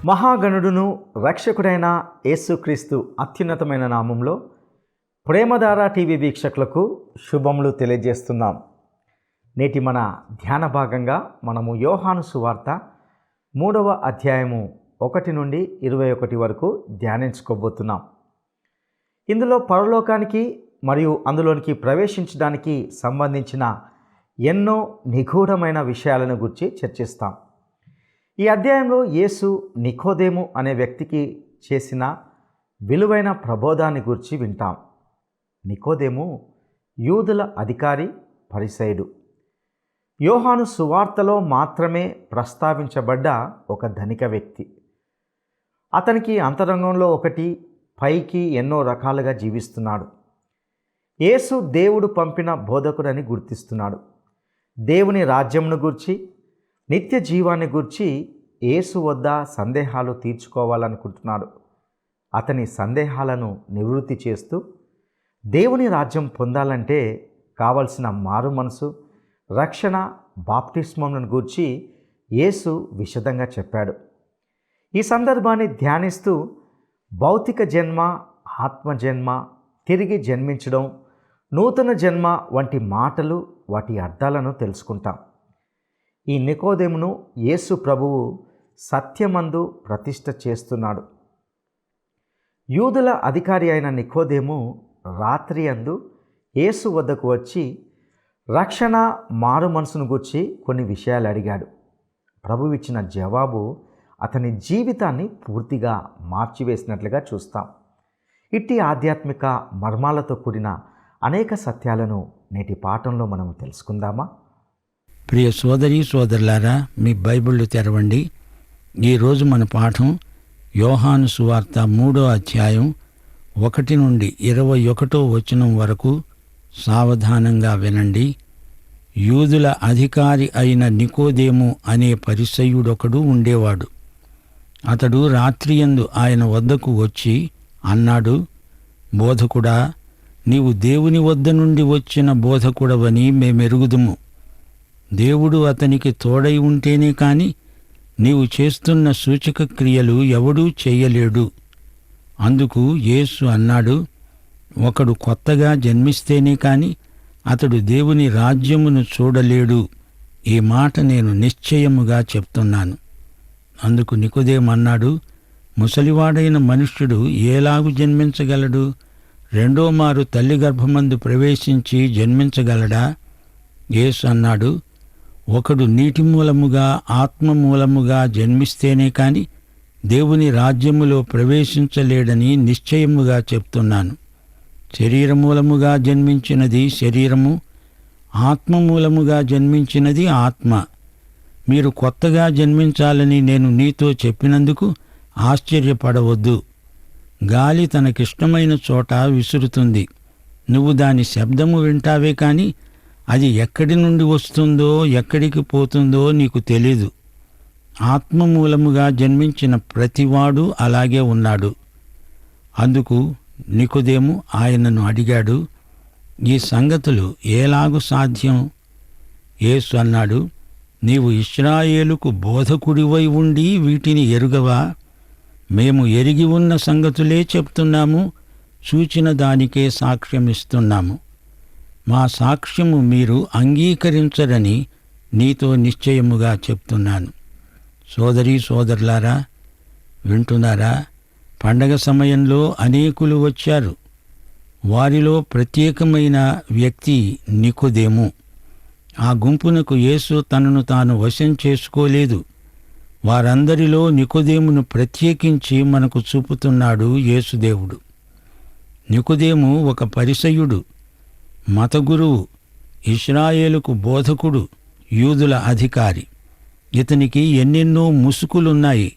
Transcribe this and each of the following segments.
మహాగణుడును రక్షకుడైన యేసుక్రీస్తు అత్యున్నతమైన నామంలో ప్రేమధార టీవీ వీక్షకులకు శుభములు తెలియజేస్తున్నాం. నేటి మన ధ్యాన భాగంగా మనము యోహాను సువార్త 3వ అధ్యాయము 1 నుండి 21 వరకు ధ్యానించుకోబోతున్నాం. ఇందులో పరలోకానికి మరియు అందులోనికి ప్రవేశించడానికి సంబంధించిన ఎన్నో నిగూఢమైన విషయాలను గురించి చర్చిస్తాం. ఈ అధ్యాయంలో యేసు నికోదేము అనే వ్యక్తికి చేసిన విలువైన ప్రబోధాన్ని గురించి వింటాం. నికోదేము యూదుల అధికారి, పరిసయ్యుడు. యోహాను సువార్తలో మాత్రమే ప్రస్తావించబడ్డ ఒక ధనిక వ్యక్తి. అతనికి అంతరంగంలో ఒకటి, పైకి ఎన్నో రకాలుగా జీవిస్తున్నాడు. యేసు దేవుడు పంపిన బోధకుడని గుర్తిస్తున్నాడు. దేవుని రాజ్యంను గూర్చి, నిత్య జీవాన్ని గూర్చి యేసు వద్ద సందేహాలు తీర్చుకోవాలనుకుంటున్నాడు. అతని సందేహాలను నివృత్తి చేస్తూ దేవుని రాజ్యం పొందాలంటే కావలసిన మారు మనసు, రక్షణ, బాప్టిస్మంను గూర్చి యేసు విశదంగా చెప్పాడు. ఈ సందర్భాన్ని ధ్యానిస్తూ భౌతిక జన్మ, ఆత్మజన్మ, తిరిగి జన్మించడం, నూతన జన్మ వంటి మాటలు, వాటి అర్థాలను తెలుసుకుంటాం. ఈ నికోదేమును యేసు ప్రభువు సత్యమందు ప్రతిష్ఠ చేస్తున్నాడు. యూదుల అధికారి అయిన నికోదేము రాత్రి అందు యేసు వద్దకు వచ్చి రక్షణ, మారు మనసును గూర్చి కొన్ని విషయాలు అడిగాడు. ప్రభువు ఇచ్చిన జవాబు అతని జీవితాన్ని పూర్తిగా మార్చివేసినట్లుగా చూస్తాం. ఇట్టి ఆధ్యాత్మిక మర్మాలతో కూడిన అనేక సత్యాలను నేటి పాఠంలో మనం తెలుసుకుందామా? ప్రియ సోదరీ సోదరులారా, మీ బైబిళ్ళు తెరవండి. ఈరోజు మన పాఠం యోహాను సువార్త 3వ అధ్యాయం 1 నుండి 21వ వచనం వరకు. సావధానంగా వినండి. యూదుల అధికారి అయిన నికోదేము అనే పరిసయ్యుడొకడు ఉండేవాడు. అతడు రాత్రియందు ఆయన వద్దకు వచ్చి అన్నాడు, బోధకుడా, నీవు దేవుని వద్ద నుండి వచ్చిన బోధకుడవని మేమెరుగుదుము. దేవుడు అతనికి తోడై ఉంటేనే కాని నీవు చేస్తున్న సూచక క్రియలు ఎవడూ చెయ్యలేడు. అందుకు యేసు అన్నాడు, ఒకడు కొత్తగా జన్మిస్తేనే కాని అతడు దేవుని రాజ్యమును చూడలేడు. ఈ మాట నేను నిశ్చయముగా చెప్తున్నాను. అందుకు నికోదేము అన్నాడు, ముసలివాడైన మనుష్యుడు ఏలాగు జన్మించగలడు? రెండో మారు తల్లి గర్భమందు ప్రవేశించి జన్మించగలడా? యేసు అన్నాడు, ఒకడు నీటి మూలముగా, ఆత్మ మూలముగా జన్మిస్తేనే కాని దేవుని రాజ్యములో ప్రవేశించలేడని నిశ్చయముగా చెప్తున్నాను. శరీరమూలముగా జన్మించినది శరీరము, ఆత్మ మూలముగా జన్మించినది ఆత్మ. మీరు కొత్తగా జన్మించాలని నేను నీతో చెప్పినందుకు ఆశ్చర్యపడవద్దు. గాలి తనకిష్టమైన చోట విసురుతుంది. నువ్వు దాని శబ్దము వింటావే కాని అది ఎక్కడి నుండి వస్తుందో, ఎక్కడికి పోతుందో నీకు తెలీదు. ఆత్మ మూలముగా జన్మించిన ప్రతివాడు అలాగే ఉన్నాడు. అందుకు నికోదేము ఆయనను అడిగాడు, ఈ సంగతులు ఏలాగు సాధ్యం? యేసు అన్నాడు, నీవు ఇశ్రాయేలుకు బోధకుడివై ఉండి వీటిని ఎరుగవా? మేము ఎరిగి ఉన్న సంగతులే చెప్తున్నాము, చూచిన దానికే సాక్ష్యమిస్తున్నాము. మా సాక్ష్యము మీరు అంగీకరించరని నీతో నిశ్చయముగా చెప్తున్నాను. సోదరీ సోదరులారా, వింటున్నారా? పండగ సమయంలో అనేకులు వచ్చారు. వారిలో ప్రత్యేకమైన వ్యక్తి నికోదేము. ఆ గుంపునకు యేసు తనను తాను వశం చేసుకోలేదు. వారందరిలో నికోదేమును ప్రత్యేకించి మనకు చూపుతున్నాడు యేసుదేవుడు. నికోదేము ఒక పరిసయ్యుడు, మతగురువు, ఇశ్రాయేలుకు బోధకుడు, యూదుల అధికారి. ఇతనికి ఎన్నెన్నో ముసుకులున్నాయి.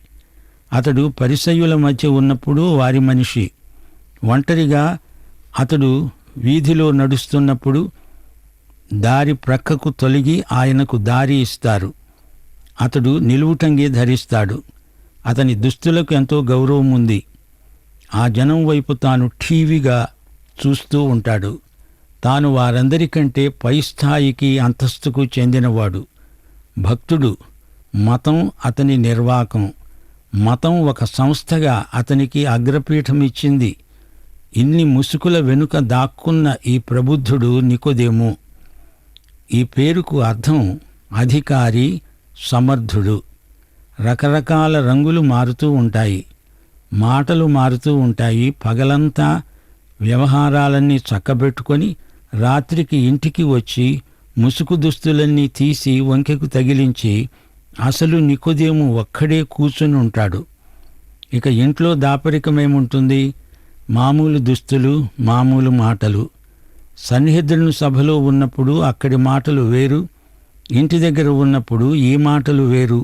అతడు పరిసయ్యుల మధ్య ఉన్నప్పుడు వారి మనిషి. ఒంటరిగా అతడు వీధిలో నడుస్తున్నప్పుడు దారి ప్రక్కకు తొలగి ఆయనకు దారి ఇస్తారు. అతడు నిలువుటంగి ధరిస్తాడు. అతని దుస్తులకు ఎంతో గౌరవం ఉంది. ఆ జనం వైపు తాను ఠీవిగా చూస్తూ ఉంటాడు. తాను వారందరికంటే పై స్థాయికి, అంతస్తుకు చెందినవాడు. భక్తుడు, మతం అతని నిర్వాకం. మతం ఒక సంస్థగా అతనికి అగ్రపీఠం ఇచ్చింది. ఇన్ని ముసుకుల వెనుక దాక్కున్న ఈ ప్రబుద్ధుడు నికోదేము. ఈ పేరుకు అర్థం అధికారి, సమర్థుడు. రకరకాల రంగులు మారుతూ ఉంటాయి, మాటలు మారుతూ ఉంటాయి. పగలంతా వ్యవహారాలన్నీ చక్కబెట్టుకొని రాత్రికి ఇంటికి వచ్చి ముసుగు దుస్తులన్నీ తీసి వంకెకు తగిలించి అసలు నికోదేము ఒక్కడే కూర్చుని ఉంటాడు. ఇక ఇంట్లో దాపరికమేముంటుంది? మామూలు దుస్తులు, మామూలు మాటలు. సన్నిహితులను సభలో ఉన్నప్పుడు అక్కడి మాటలు వేరు, ఇంటి దగ్గర ఉన్నప్పుడు ఈ మాటలు వేరు.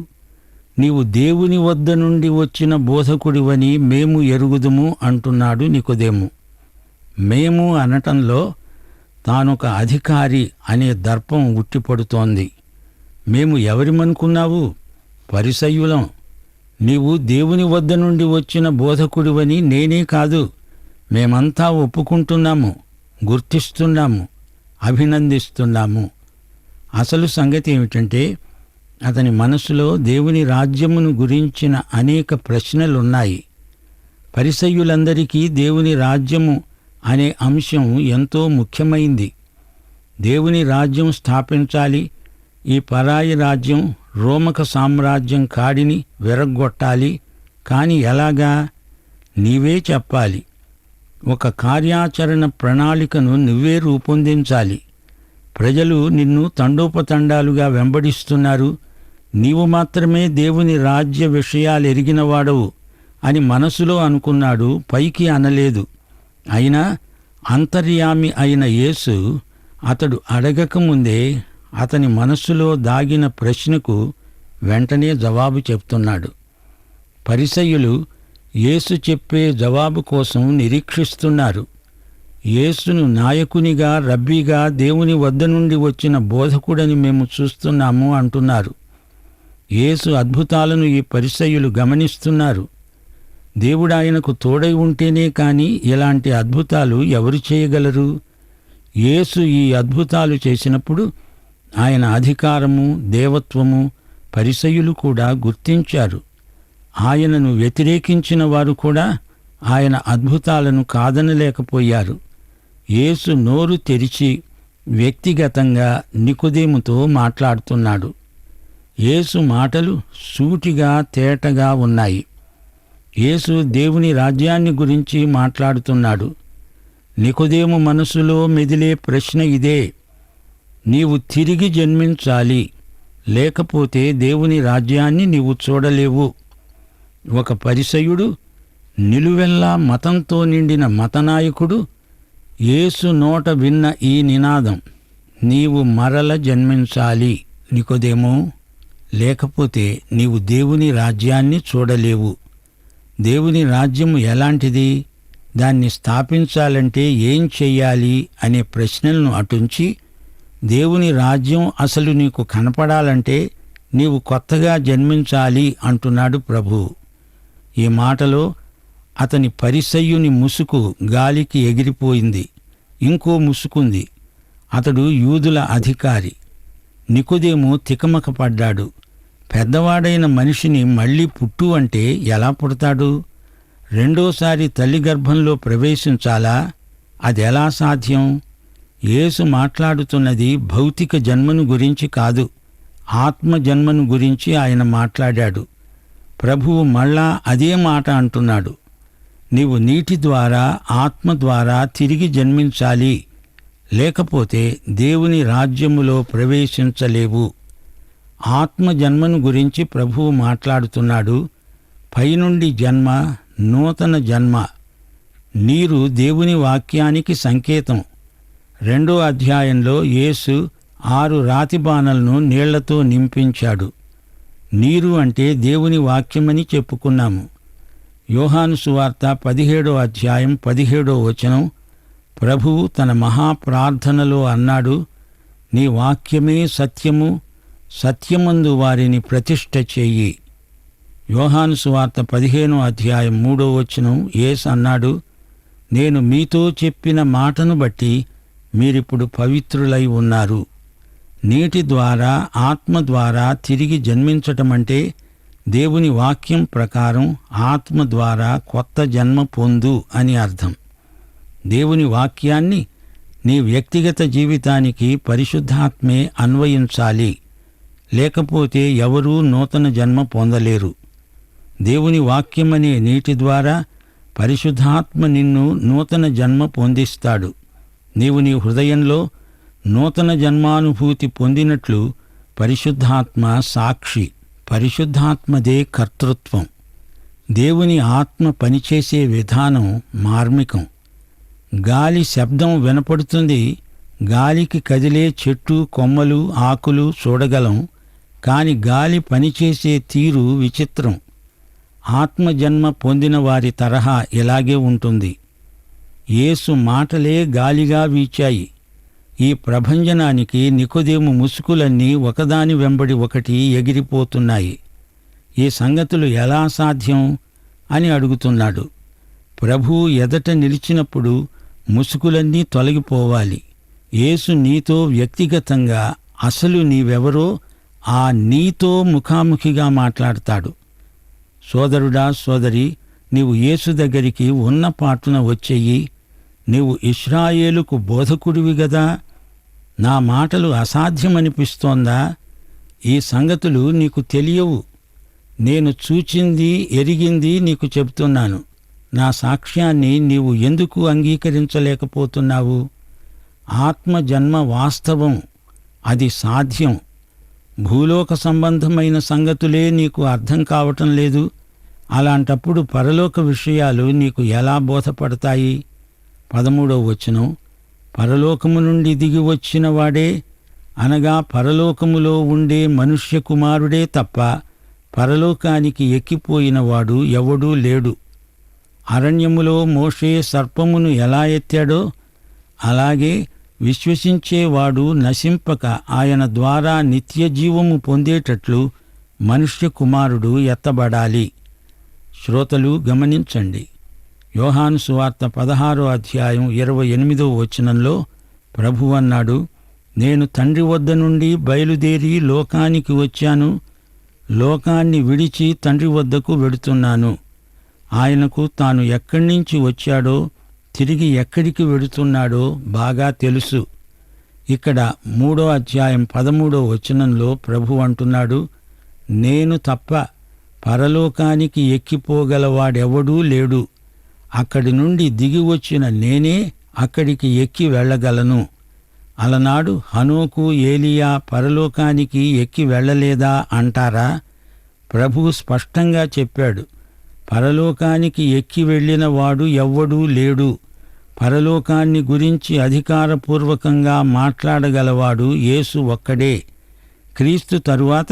నీవు దేవుని వద్ద నుండి వచ్చిన బోధకుడివని మేము ఎరుగుదుము అంటున్నాడు నికోదేము. మేము అనటంలో తానొక అధికారి అనే దర్పం ఉట్టిపడుతోంది. మేము ఎవరిమనుకున్నావు? పరిసయ్యులం. నీవు దేవుని వద్ద నుండి వచ్చిన బోధకుడివని నేనే కాదు, మేమంతా ఒప్పుకుంటున్నాము, గుర్తిస్తున్నాము, అభినందిస్తున్నాము. అసలు సంగతి ఏమిటంటే అతని మనసులో దేవుని రాజ్యమును గురించిన అనేక ప్రశ్నలున్నాయి. పరిసయ్యులందరికీ దేవుని రాజ్యము అనే అంశం ఎంతో ముఖ్యమైంది. దేవుని రాజ్యం స్థాపించాలి, ఈ పరాయి రాజ్యం రోమక సామ్రాజ్యం కాడిని విరగ్గొట్టాలి. కాని ఎలాగా? నీవే చెప్పాలి. ఒక కార్యాచరణ ప్రణాళికను నువ్వే రూపొందించాలి. ప్రజలు నిన్ను తండోపతండాలుగా వెంబడిస్తున్నారు, నీవు మాత్రమే దేవుని రాజ్య విషయాలు ఎరిగినవాడవు అని మనసులో అనుకున్నాడు, పైకి అనలేదు. అయినా అంతర్యామి అయిన యేసు అతడు అడగకముందే అతని మనస్సులో దాగిన ప్రశ్నకు వెంటనే జవాబు చెప్తున్నాడు. పరిసయ్యులు యేసు చెప్పే జవాబు కోసం నిరీక్షిస్తున్నారు. యేసును నాయకునిగా, రబ్బీగా, దేవుని వద్ద నుండి వచ్చిన బోధకుడని మేము చూస్తున్నాము అంటున్నారు. యేసు అద్భుతాలను ఈ పరిసయ్యులు గమనిస్తున్నారు. దేవుడు ఆయనకు తోడై ఉంటేనే కాని ఇలాంటి అద్భుతాలు ఎవరు చేయగలరు? యేసు ఈ అద్భుతాలు చేసినప్పుడు ఆయన అధికారము, దేవత్వము పరిసయ్యులు కూడా గుర్తించారు. ఆయనను వ్యతిరేకించిన వారు కూడా ఆయన అద్భుతాలను కాదనలేకపోయారు. యేసు నోరు తెరిచి వ్యక్తిగతంగా నికోదేముతో మాట్లాడుతున్నాడు. యేసు మాటలు సూటిగా, తేటగా ఉన్నాయి. యేసు దేవుని రాజ్యాన్ని గురించి మాట్లాడుతున్నాడు. నికోదేము మనసులో మెదిలే ప్రశ్న ఇదే: నీవు తిరిగి జన్మించాలి, లేకపోతే దేవుని రాజ్యాన్ని నీవు చూడలేవు. ఒక పరిసయ్యుడు, నిలువెల్లా మతంతో నిండిన మతనాయకుడు యేసు నోట విన్న ఈ నినాదం, నీవు మరల జన్మించాలి నికోదేము, లేకపోతే నీవు దేవుని రాజ్యాన్ని చూడలేవు. దేవుని రాజ్యము ఎలాంటిది? దాన్ని స్థాపించాలంటే ఏం చెయ్యాలి అనే ప్రశ్నలను అటుంచి, దేవుని రాజ్యం అసలు నీకు కనపడాలంటే నీవు కొత్తగా జన్మించాలి అంటున్నాడు ప్రభువు. ఈ మాటలో అతని పరిసయ్యుని ముసుకు గాలికి ఎగిరిపోయింది. ఇంకో ముసుకుంది. అతడు యూదుల అధికారి. నికోదేము తికమక పడ్డాడు. పెద్దవాడైన మనిషిని మళ్ళీ పుట్టు అంటే ఎలా పుడతాడు? రెండోసారి తల్లి గర్భంలో ప్రవేశించాలా? అదెలా సాధ్యం? యేసు మాట్లాడుతున్నది భౌతిక జన్మను గురించి కాదు, ఆత్మ జన్మను గురించి ఆయన మాట్లాడాడు. ప్రభువు మళ్ళా అదే మాట అంటున్నాడు. నీవు నీటి ద్వారా, ఆత్మ ద్వారా తిరిగి జన్మించాలి, లేకపోతే దేవుని రాజ్యములో ప్రవేశించలేవు. ఆత్మ జన్మను గురించి ప్రభువు మాట్లాడుతున్నాడు. పైనుండి జన్మ, నూతన జన్మ. నీరు దేవుని వాక్యానికి సంకేతం. 2వ అధ్యాయంలో యేసు 6 రాతి బానలను నీళ్లతో నింపించాడు. నీరు అంటే దేవుని వాక్యమని చెప్పుకున్నాము. యోహాను సువార్త 17వ అధ్యాయం 17వ వచనం, ప్రభువు తన మహాప్రార్థనలో అన్నాడు, నీ వాక్యమే సత్యము, సత్యమందు వారిని ప్రతిష్ఠ చెయ్యి. యోహాను సువార్త 15వ అధ్యాయం 3వ వచనం, యేసు అన్నాడు, నేను మీతో చెప్పిన మాటను బట్టి మీరిప్పుడు పవిత్రులై ఉన్నారు. నీటి ద్వారా, ఆత్మ ద్వారా తిరిగి జన్మించటమంటే దేవుని వాక్యం ప్రకారం ఆత్మ ద్వారా కొత్త జన్మ పొందు అని అర్థం. దేవుని వాక్యాన్ని నీ వ్యక్తిగత జీవితానికి పరిశుద్ధాత్మే అన్వయించాలి, లేకపోతే ఎవరూ నూతన జన్మ పొందలేరు. దేవుని వాక్యమనే నీటి ద్వారా పరిశుద్ధాత్మ నిన్ను నూతన జన్మ పొందిస్తాడు. నీవు నీ హృదయంలో నూతన జన్మానుభూతి పొందినట్లు పరిశుద్ధాత్మ సాక్షి. పరిశుద్ధాత్మదే కర్తృత్వం. దేవుని ఆత్మ పనిచేసే విధానం మార్మికం. గాలి శబ్దం వినపడుతుంది. గాలికి కదిలే చెట్టు, కొమ్మలు, ఆకులు చూడగలం. కాని గాలి పనిచేసే తీరు విచిత్రం. ఆత్మజన్మ పొందిన వారి తరహా ఇలాగే ఉంటుంది. యేసు మాటలే గాలిగా వీచాయి. ఈ ప్రభంజనానికి నికోదేము ముసుకులన్నీ ఒకదాని వెంబడి ఒకటి ఎగిరిపోతున్నాయి. ఈ సంగతులు ఎలా సాధ్యం అని అడుగుతున్నాడు. ప్రభువు ఎదట నిలిచినప్పుడు ముసుకులన్నీ తొలగిపోవాలి. యేసు నీతో వ్యక్తిగతంగా అసలు నీవెవరో ఆ నీతో ముఖాముఖిగా మాట్లాడతాడు. సోదరుడా, సోదరి, నీవు యేసు దగ్గరికి ఉన్న పాటున వచ్చెయ్యి. నీవు ఇశ్రాయేలుకు బోధకుడివి గదా. నా మాటలు అసాధ్యమనిపిస్తోందా? ఈ సంగతులు నీకు తెలియవు. నేను చూచింది, ఎరిగింది నీకు చెబుతున్నాను. నా సాక్ష్యాన్ని నీవు ఎందుకు అంగీకరించలేకపోతున్నావు? ఆత్మజన్మ వాస్తవం, అది సాధ్యం. భూలోక సంబంధమైన సంగతులే నీకు అర్థం కావటం లేదు. అలాంటప్పుడు పరలోక విషయాలు నీకు ఎలా బోధపడతాయి? 13వ వచనం, పరలోకము నుండి దిగి వచ్చిన వాడే, అనగా పరలోకములో ఉండే మనుష్య కుమారుడే తప్ప పరలోకానికి ఎక్కిపోయినవాడు ఎవడూ లేడు. అరణ్యములో మోషే సర్పమును ఎలా ఎత్తాడో అలాగే విశ్వసించేవాడు నశింపక ఆయన ద్వారా నిత్యజీవము పొందేటట్లు మనుష్య కుమారుడు ఎత్తబడాలి. శ్రోతలు గమనించండి. యోహాను సువార్త 16వ అధ్యాయం 28వ వచనంలో ప్రభువు అన్నాడు, నేను తండ్రి వద్ద నుండి బయలుదేరి లోకానికి వచ్చాను, లోకాన్ని విడిచి తండ్రి వద్దకు వెడుతున్నాను. ఆయనకు తాను ఎక్కడి నుంచి వచ్చాడో, తిరిగి ఎక్కడికి వెడుతున్నాడో బాగా తెలుసు. ఇక్కడ 3వ అధ్యాయం 13వ వచనంలో ప్రభు అంటున్నాడు, నేను తప్ప పరలోకానికి ఎక్కిపోగలవాడెవడూ లేడు. అక్కడి నుండి దిగి వచ్చిన నేనే అక్కడికి ఎక్కి వెళ్ళగలను. అలనాడు హనోకు, ఏలియా పరలోకానికి ఎక్కి వెళ్ళలేదా అంటారా? ప్రభువు స్పష్టంగా చెప్పాడు, పరలోకానికి ఎక్కి వెళ్ళిన వాడు ఎవ్వడూ లేడు. పరలోకాన్ని గురించి అధికారపూర్వకంగా మాట్లాడగలవాడు యేసు ఒక్కడే. క్రీస్తు తరువాత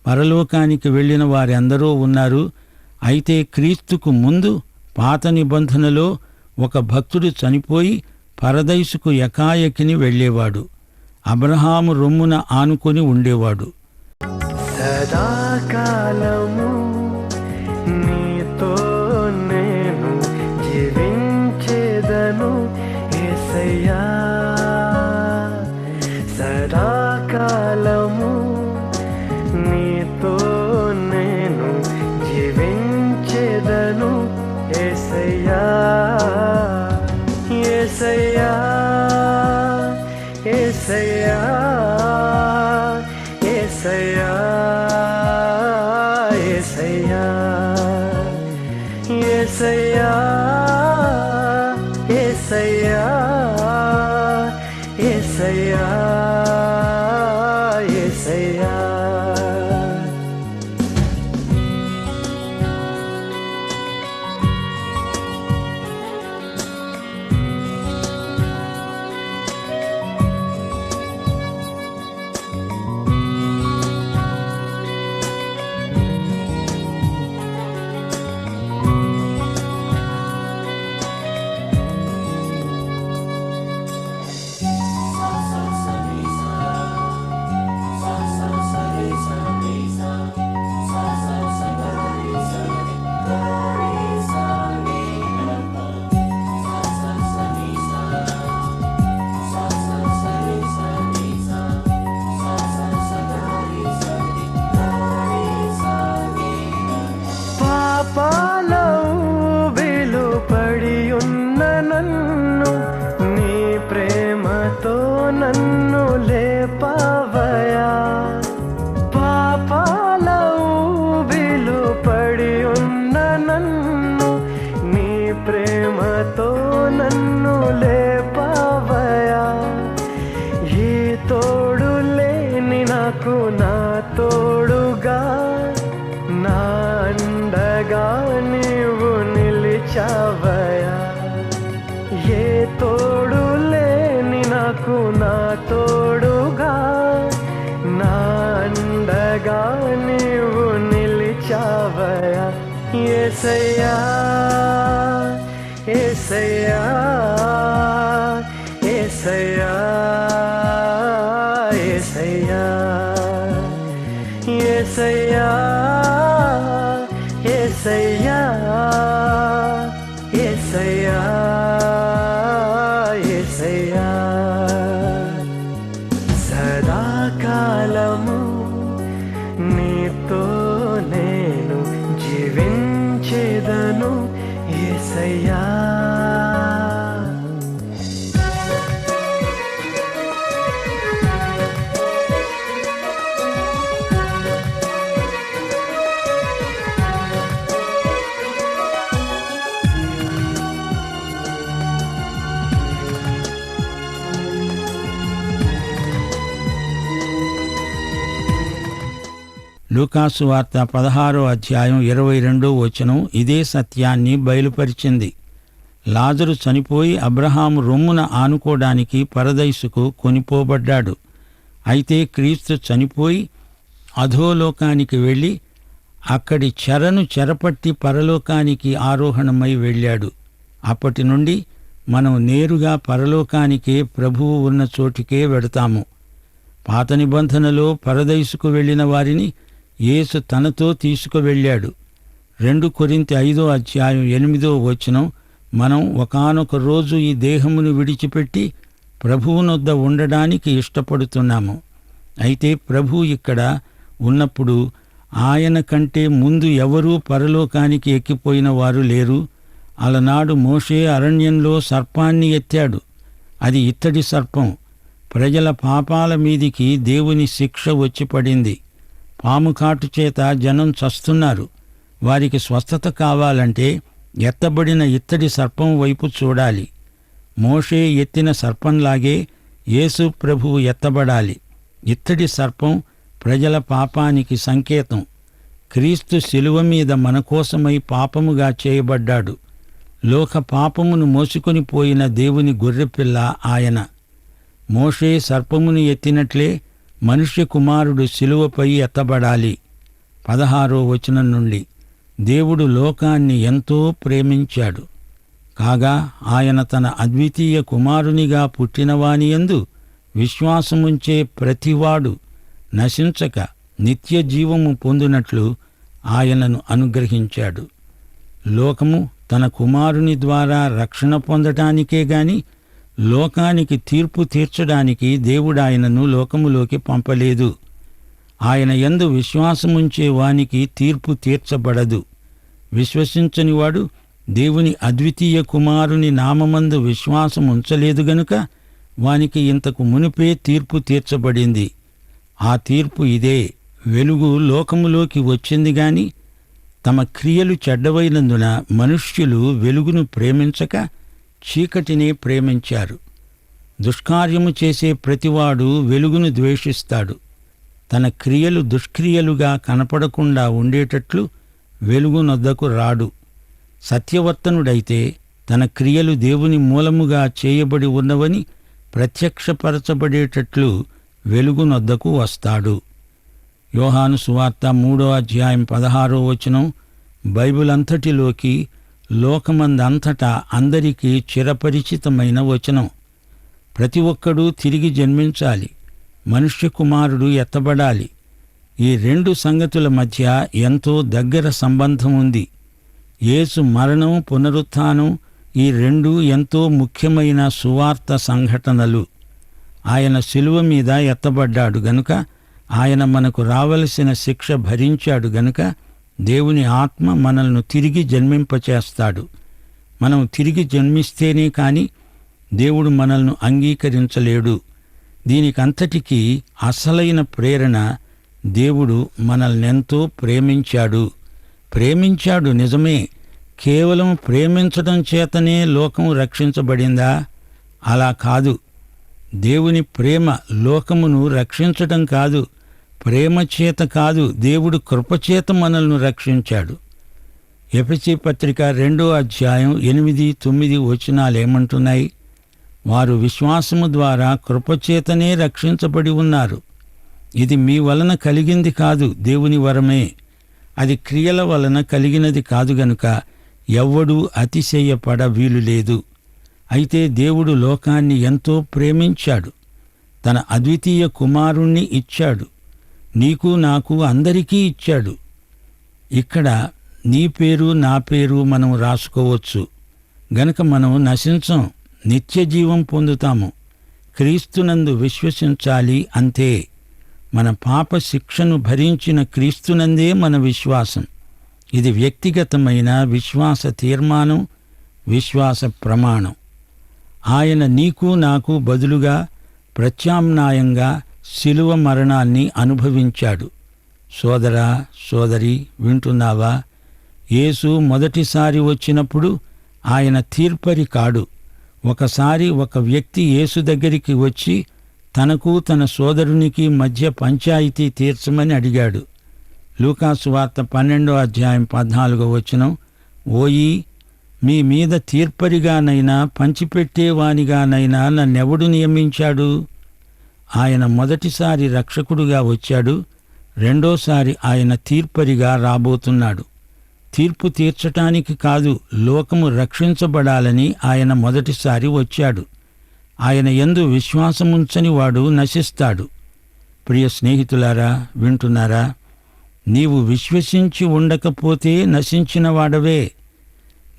పరలోకానికి వెళ్ళిన వారెందరో ఉన్నారు. అయితే క్రీస్తుకు ముందు పాత నిబంధనలో ఒక భక్తుడు చనిపోయి పరదైసుకు ఎకాయకిని వెళ్ళేవాడు. అబ్రహాము రొమ్మున ఆనుకొని ఉండేవాడు. సదాకాలము నీతో నేను జీవించేదను యేసయ్యా, సదాకాలము నీతో నేను జీవించేదను యేసయ్యా, యేసయ్యా, యేసయ్యా, యేసయ్యా, యేసయ్యా, యేసయ్యా, యేసయ్యా, యేసయ్యా, యేసయ్యా. ప్రేమతో నన్ను లేపావయా. ఏ తోడు లేని నాకు నా తోడుగా, నా అండగా నీవు నిలిచావయా. ఏ తోడు లేని నాకు నా తోడుగా, నా అండగా నీవు నిలిచావయా. యేసయ్యా యేసయ్యా యేసయ్యా యేసయ్యా యేసయ్యా యేసయ్యా యేసయ్యా యేసయ్యా. సదాకాలము నీతో నేను జీవించేదను యేసయ్యా. లూకాసు వార్త 16వ అధ్యాయం 22వ వచనం ఇదే సత్యాన్ని బయలుపరిచింది. లాజరు చనిపోయి అబ్రహాము రొమ్మున ఆనుకోవడానికి పరదైసుకు కొనిపోబడ్డాడు. అయితే క్రీస్తు చనిపోయి అధోలోకానికి వెళ్ళి అక్కడి చెరను చెరపట్టి పరలోకానికి ఆరోహణమై వెళ్ళాడు. అప్పటి నుండి మనం నేరుగా పరలోకానికే ప్రభువు ఉన్న చోటికే వెడతాము. పాత నిబంధనలో పరదైసుకు వెళ్ళిన వారిని యేసు తనతో తీసుకువెళ్ళాడు. 2 కొరింథీ 5వ అధ్యాయం 8వ వచనం మనం ఒకానొక రోజు ఈ దేహమును విడిచిపెట్టి ప్రభువునొద్ద ఉండడానికి ఇష్టపడుతున్నాము. అయితే ప్రభు ఇక్కడ ఉన్నప్పుడు ఆయన కంటే ముందు ఎవరూ పరలోకానికి ఎక్కిపోయిన వారు లేరు. అలనాడు మోషే అరణ్యంలో సర్పాన్ని ఎత్తాడు. అది ఇత్తడి సర్పం. ప్రజల పాపాల మీదికి దేవుని శిక్ష వచ్చి పడింది. పాము కాటు చేత జనం చస్తున్నారు. వారికి స్వస్థత కావాలంటే ఎత్తబడిన ఇత్తడి సర్పం వైపు చూడాలి. మోషే ఎత్తిన సర్పంలాగే యేసు ప్రభువు ఎత్తబడాలి. ఇత్తడి సర్పం ప్రజల పాపానికి సంకేతం. క్రీస్తు శిలువ మీద మన కోసమై పాపముగా చేయబడ్డాడు. లోక పాపమును మోసుకొని పోయిన దేవుని గొర్రెపిల్ల ఆయన. మోషే సర్పమును ఎత్తినట్లే మనుష్య కుమారుడు శిలువపై ఎత్తబడాలి. 16వ వచనం నుండి దేవుడు లోకాన్ని ఎంతో ప్రేమించాడు. కాగా ఆయన తన అద్వితీయ కుమారునిగా పుట్టినవానియందు విశ్వాసముంచే ప్రతివాడు నశించక నిత్య జీవము పొందునట్లు ఆయనను అనుగ్రహించాడు. లోకము తన కుమారుని ద్వారా రక్షణ పొందటానికే గాని లోకానికి తీర్పు తీర్చడానికి దేవుడాయనను లోకములోకి పంపలేదు. ఆయన యందు విశ్వాసముంచే వానికి తీర్పు తీర్చబడదు. విశ్వసించనివాడు దేవుని అద్వితీయ కుమారుని నామమందు విశ్వాసముంచలేదు గనుక వానికి ఇంతకు మునిపే తీర్పు తీర్చబడింది. ఆ తీర్పు ఇదే: వెలుగు లోకములోకి వచ్చింది గాని తమ క్రియలు చెడ్డవైనందున మనుష్యులు వెలుగును ప్రేమించక చీకటినే ప్రేమించారు. దుష్కార్యము చేసే ప్రతివాడు వెలుగును ద్వేషిస్తాడు. తన క్రియలు దుష్క్రియలుగా కనపడకుండా ఉండేటట్లు వెలుగునొద్దకు రాడు. సత్యవర్తనుడైతే తన క్రియలు దేవుని మూలముగా చేయబడి ఉన్నవని ప్రత్యక్షపరచబడేటట్లు వెలుగునొద్దకు వస్తాడు. యోహాను సువార్త 3వ అధ్యాయం 16వ వచనం బైబిల్ అంతటిలోకి, లోకమందంతటా అందరికీ చిరపరిచితమైన వచనం. ప్రతి ఒక్కడూ తిరిగి జన్మించాలి. మనుష్య కుమారుడు ఎత్తబడాలి. ఈ 2 సంగతుల మధ్య ఎంతో దగ్గర సంబంధం ఉంది. యేసు మరణం, పునరుత్థానం ఈ 2 ఎంతో ముఖ్యమైన సువార్త సంఘటనలు. ఆయన శిలువ మీద ఎత్తబడ్డాడు గనుక, ఆయన మనకు రావలసిన శిక్ష భరించాడు గనుక దేవుని ఆత్మ మనల్ని తిరిగి జన్మింపచేస్తాడు. మనం తిరిగి జన్మిస్తేనే కాని దేవుడు మనల్ని అంగీకరించలేడు. దీనికంతటికీ అసలైన ప్రేరణ దేవుడు మనల్నెంతో ప్రేమించాడు నిజమే, కేవలం ప్రేమించడం చేతనే లోకం రక్షించబడిందా? అలా కాదు. దేవుని ప్రేమ లోకమును రక్షించడం కాదు, ప్రేమ చేత కాదు, దేవుడు కృపచేత మనల్ని రక్షించాడు. ఎఫెసీ పత్రిక 2వ అధ్యాయం 8-9 వచనాలేమంటున్నాయి? వారు విశ్వాసము ద్వారా కృపచేతనే రక్షించబడి ఉన్నారు. ఇది మీ వలన కలిగింది కాదు, దేవుని వరమే. అది క్రియల వలన కలిగినది కాదు గనుక ఎవ్వడూ అతిశయపడ వీలు లేదు. అయితే దేవుడు లోకాన్ని ఎంతో ప్రేమించాడు, తన అద్వితీయ కుమారుణ్ణి ఇచ్చాడు. నీకు నాకు అందరికీ ఇచ్చాడు. ఇక్కడ నీ పేరు నా పేరు మనం రాసుకోవచ్చు గనక మనం నశించం, నిత్యజీవం పొందుతాము. క్రీస్తునందు విశ్వసించాలి, అంతే. మన పాప శిక్షను భరించిన క్రీస్తునందే మన విశ్వాసం. ఇది వ్యక్తిగతమైన విశ్వాస తీర్మానం, విశ్వాస ప్రమాణం. ఆయన నీకు నాకు బదులుగా ప్రత్యామ్నాయంగా శిలువ మరణాన్ని అనుభవించాడు. సోదరా, సోదరి, వింటున్నావా? యేసు మొదటిసారి వచ్చినప్పుడు ఆయన తీర్పరి కాడు. ఒకసారి ఒక వ్యక్తి యేసు దగ్గరికి వచ్చి తనకు తన సోదరునికి మధ్య పంచాయితీ తీర్చమని అడిగాడు. లూకాసు వార్త 12వ అధ్యాయం 14వ వచనం, ఓయి, మీ మీద తీర్పరిగానైనా పంచిపెట్టేవానిగానైనా నన్నెవడు నియమించాడు? ఆయన మొదటిసారి రక్షకుడుగా వచ్చాడు, రెండోసారి ఆయన తీర్పరిగా రాబోతున్నాడు. తీర్పు తీర్చటానికి కాదు, లోకము రక్షించబడాలని ఆయన మొదటిసారి వచ్చాడు. ఆయన యందు విశ్వాసముంచని వాడు నశిస్తాడు. ప్రియ స్నేహితులారా, వింటున్నారా? నీవు విశ్వసించి ఉండకపోతే నశించిన వాడవే.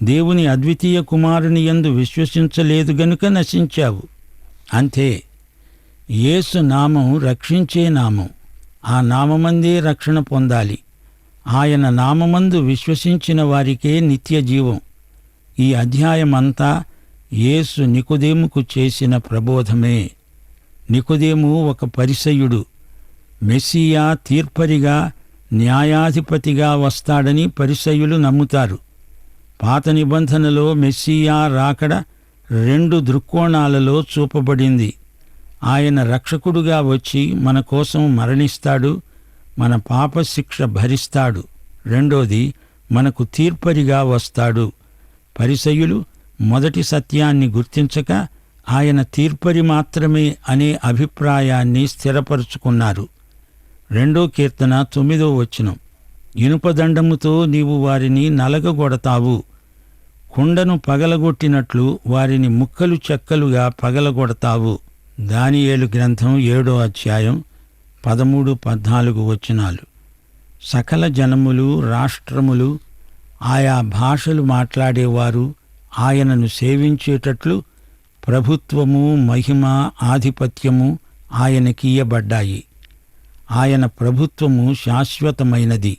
దేవుని అద్వితీయ కుమారుని యందు విశ్వసించలేదు గనుక నశించావు, అంతే. యేసు నామం రక్షించే నామం. ఆ నామమందే రక్షణ పొందాలి. ఆయన నామమందు విశ్వసించిన వారికే నిత్య జీవం. ఈ అధ్యాయమంతా యేసు నికోదేముకు చేసిన ప్రబోధమే. నికోదేము ఒక పరిసయ్యుడు. మెస్సియా తీర్పరిగా, న్యాయాధిపతిగా వస్తాడని పరిసయ్యులు నమ్ముతారు. పాత నిబంధనలో మెస్సియా రాకడ 2 దృక్కోణాలలో చూపబడింది. ఆయన రక్షకుడుగా వచ్చి మన కోసం మరణిస్తాడు, మన పాప శిక్ష భరిస్తాడు. రెండోది, మనకు తీర్పరిగా వస్తాడు. పరిసయ్యులు మొదటి సత్యాన్ని గుర్తించక ఆయన తీర్పరి మాత్రమే అనే అభిప్రాయాన్ని స్థిరపరుచుకున్నారు. 2వ కీర్తన 9వ వచనం, ఇనుపదండముతో నీవు వారిని నలగగొడతావు, కుండను పగలగొట్టినట్లు వారిని ముక్కలు చెక్కలుగా పగలగొడతావు. దానియేలు గ్రంథం 7వ అధ్యాయం 13-14 వచనాలు. సకల జనములు, రాష్ట్రములు, ఆయా భాషలు మాట్లాడేవారు ఆయనను సేవించేటట్లు ప్రభుత్వము, మహిమ, ఆధిపత్యము ఆయనకియ్యబడ్డాయి. ఆయన ప్రభుత్వము శాశ్వతమైనది,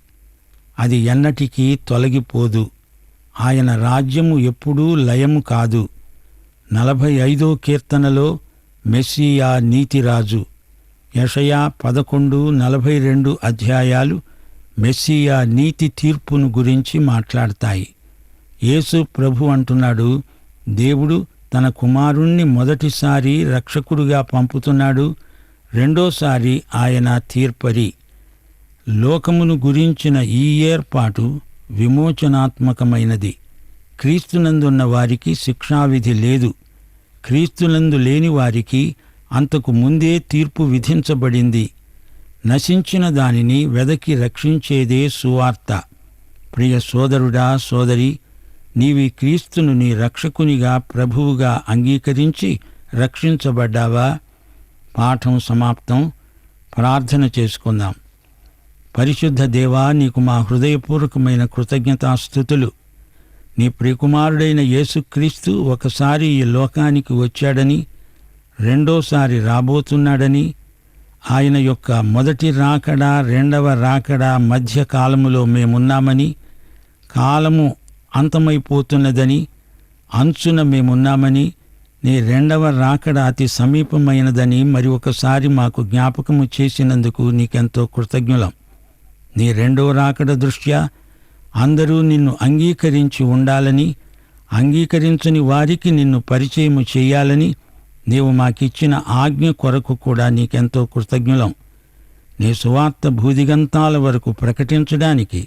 అది ఎన్నటికీ తొలగిపోదు. ఆయన రాజ్యము ఎప్పుడూ లయము కాదు. 45వ కీర్తనలో మెస్సియా నీతిరాజు. యెషయా 11-42 అధ్యాయాలు మెస్సియా నీతి తీర్పును గురించి మాట్లాడతాయి. యేసు ప్రభు అంటున్నాడు, దేవుడు తన కుమారుణ్ణి మొదటిసారి రక్షకుడుగా పంపుతున్నాడు, రెండోసారి ఆయన తీర్పరి. లోకమును గురించిన ఈ ఏర్పాటు విమోచనాత్మకమైనది. క్రీస్తునందున్న వారికి శిక్షావిధి లేదు. క్రీస్తునందు లేని వారికి అంతకు ముందే తీర్పు విధించబడింది. నశించిన దానిని వెదకి రక్షించేదే సువార్త. ప్రియ సోదరుడా, సోదరి, నీవి క్రీస్తును నీ రక్షకునిగా, ప్రభువుగా అంగీకరించి రక్షించబడ్డావా? పాఠం సమాప్తం. ప్రార్థన చేసుకుందాం. పరిశుద్ధ దేవా, నీకు మా హృదయపూర్వకమైన కృతజ్ఞతాస్తుతులు. నీ ప్రియకుమారుడైన యేసుక్రీస్తు ఒకసారి ఈ లోకానికి వచ్చాడని, రెండోసారి రాబోతున్నాడని, ఆయన యొక్క మొదటి రాకడ, రెండవ రాకడ మధ్య కాలములో మేమున్నామని, కాలము అంతమైపోతున్నదని, అంచున మేమున్నామని, నీ రెండవ రాకడ అతి సమీపమైనదని మరి ఒకసారి మాకు జ్ఞాపకము చేసినందుకు నీకెంతో కృతజ్ఞులం. నీ రెండవ రాకడ దృష్ట్యా అందరూ నిన్ను అంగీకరించి ఉండాలని, అంగీకరించని వారికి నిన్ను పరిచయము చేయాలని నీవు మాకిచ్చిన ఆజ్ఞ కొరకు కూడా నీకెంతో కృతజ్ఞులం. నీ సువార్త భూదిగంతాల వరకు ప్రకటించడానికి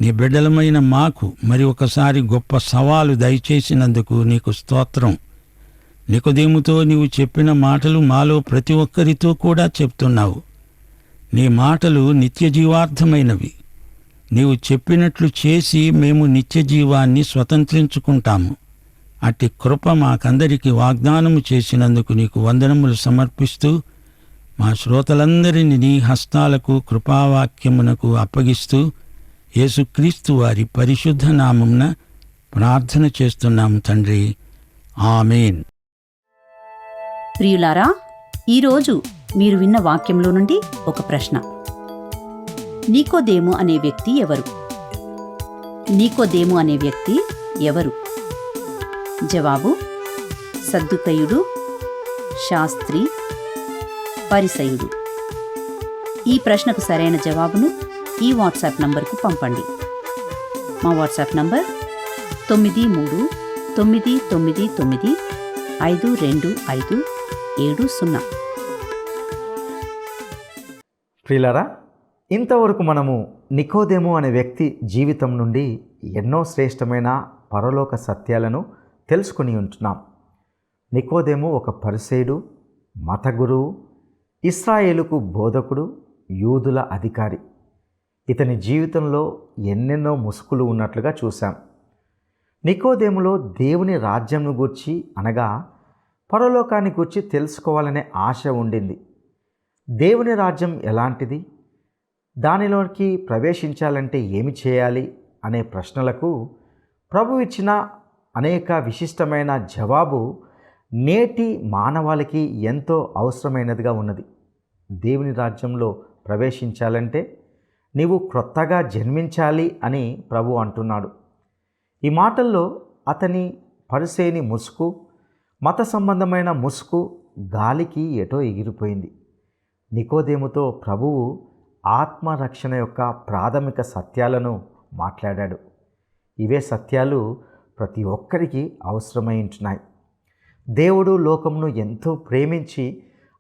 నీ బిడ్డలమైన మాకు మరి ఒకసారి గొప్ప సవాలు దయచేసినందుకు నీకు స్తోత్రం. నికోదేముతో నీవు చెప్పిన మాటలు మాలో ప్రతి ఒక్కరితో కూడా చెప్తున్నావు. నీ మాటలు నిత్యజీవార్థమైనవి. నీవు చెప్పినట్లు చేసి మేము నిత్యజీవాన్ని స్వతంత్రించుకుంటాము. అట్టి కృప మాకందరికీ వాగ్దానము చేసినందుకు నీకు వందనములు సమర్పిస్తూ మా శ్రోతలందరినీ నీ హస్తాలకు కృపావాక్యమునకు అప్పగిస్తూ యేసుక్రీస్తు వారి పరిశుద్ధ నామమున ప్రార్థన చేస్తున్నాము తండ్రి. ఆమేన్. ప్రియులారా, ఈరోజు మీరు విన్న వాక్యంలో నుండి ఒక ప్రశ్న. నీకోదేము అనే వ్యక్తి ఎవరు? నీకోదేము అనే వ్యక్తి ఎవరు? జవాబు: సద్దుకయుడు, శాస్త్రి, పరిసయుడు. ఈ ప్రశ్నకు సరైన జవాబును ఈ వాట్సాప్ నంబర్కు పంపండి. మా వాట్సాప్ నంబర్ 9399952570. ప్రియులారా, ఇంతవరకు మనము నికోదేము అనే వ్యక్తి జీవితం నుండి ఎన్నో శ్రేష్టమైన పరలోక సత్యాలను తెలుసుకుని ఉంటున్నాం. నికోదేము ఒక పరిసయ్యుడు, మత గురువు, ఇశ్రాయేలుకు బోధకుడు, యూదుల అధికారి. ఇతని జీవితంలో ఎన్నెన్నో ముసుగులు ఉన్నట్లుగా చూశాం. నికోదేములో దేవుని రాజ్యంను గూర్చి అనగా పరలోకాన్ని గూర్చి తెలుసుకోవాలనే ఆశ ఉండింది. దేవుని రాజ్యం ఎలాంటిది, దానిలోకి ప్రవేశించాలంటే ఏమి చేయాలి అనే ప్రశ్నలకు ప్రభు ఇచ్చిన అనేక విశిష్టమైన జవాబు నేటి మానవాళికి ఎంతో అవసరమైనదిగా ఉన్నది. దేవుని రాజ్యంలో ప్రవేశించాలంటే నీవు క్రొత్తగా జన్మించాలి అని ప్రభు అంటున్నాడు. ఈ మాటల్లో అతని పరిసేని ముసుగు, మత సంబంధమైన ముసుగు గాలికి ఎటో ఎగిరిపోయింది. నికోదేముతో ప్రభువు ఆత్మరక్షణ యొక్క ప్రాథమిక సత్యాలను మాట్లాడాడు. ఇవే సత్యాలు ప్రతి ఒక్కరికి అవసరమై ఉంటున్నాయి. దేవుడు లోకమును ఎంతో ప్రేమించి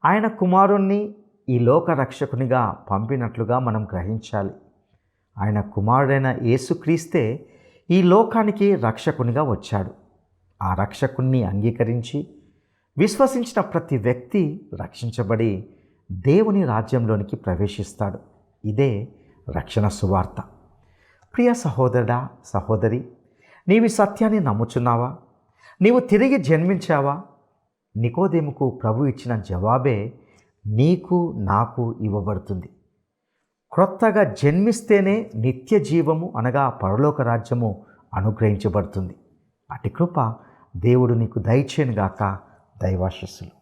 ఆయన కుమారుణ్ణి ఈ లోక రక్షకునిగా పంపినట్లుగా మనం గ్రహించాలి. ఆయన కుమారుడైన యేసుక్రీస్తే ఈ లోకానికి రక్షకునిగా వచ్చాడు. ఆ రక్షకుణ్ణి అంగీకరించి విశ్వసించిన ప్రతి వ్యక్తి రక్షించబడి దేవుని రాజ్యంలోనికి ప్రవేశిస్తాడు. ఇదే రక్షణ సువార్త. ప్రియ సహోదరుడా, సహోదరి, నీవి సత్యాన్ని నమ్ముచున్నావా? నీవు తిరిగి జన్మించావా? నికోదేముకు ప్రభు ఇచ్చిన జవాబే నీకు నాకు ఇవ్వబడుతుంది. క్రొత్తగా జన్మిస్తేనే నిత్య జీవము అనగా పరలోక రాజ్యము అనుగ్రహించబడుతుంది. అటు కృప దేవుడు నీకు దయచేయనుగాక. దైవాశీస్సులు.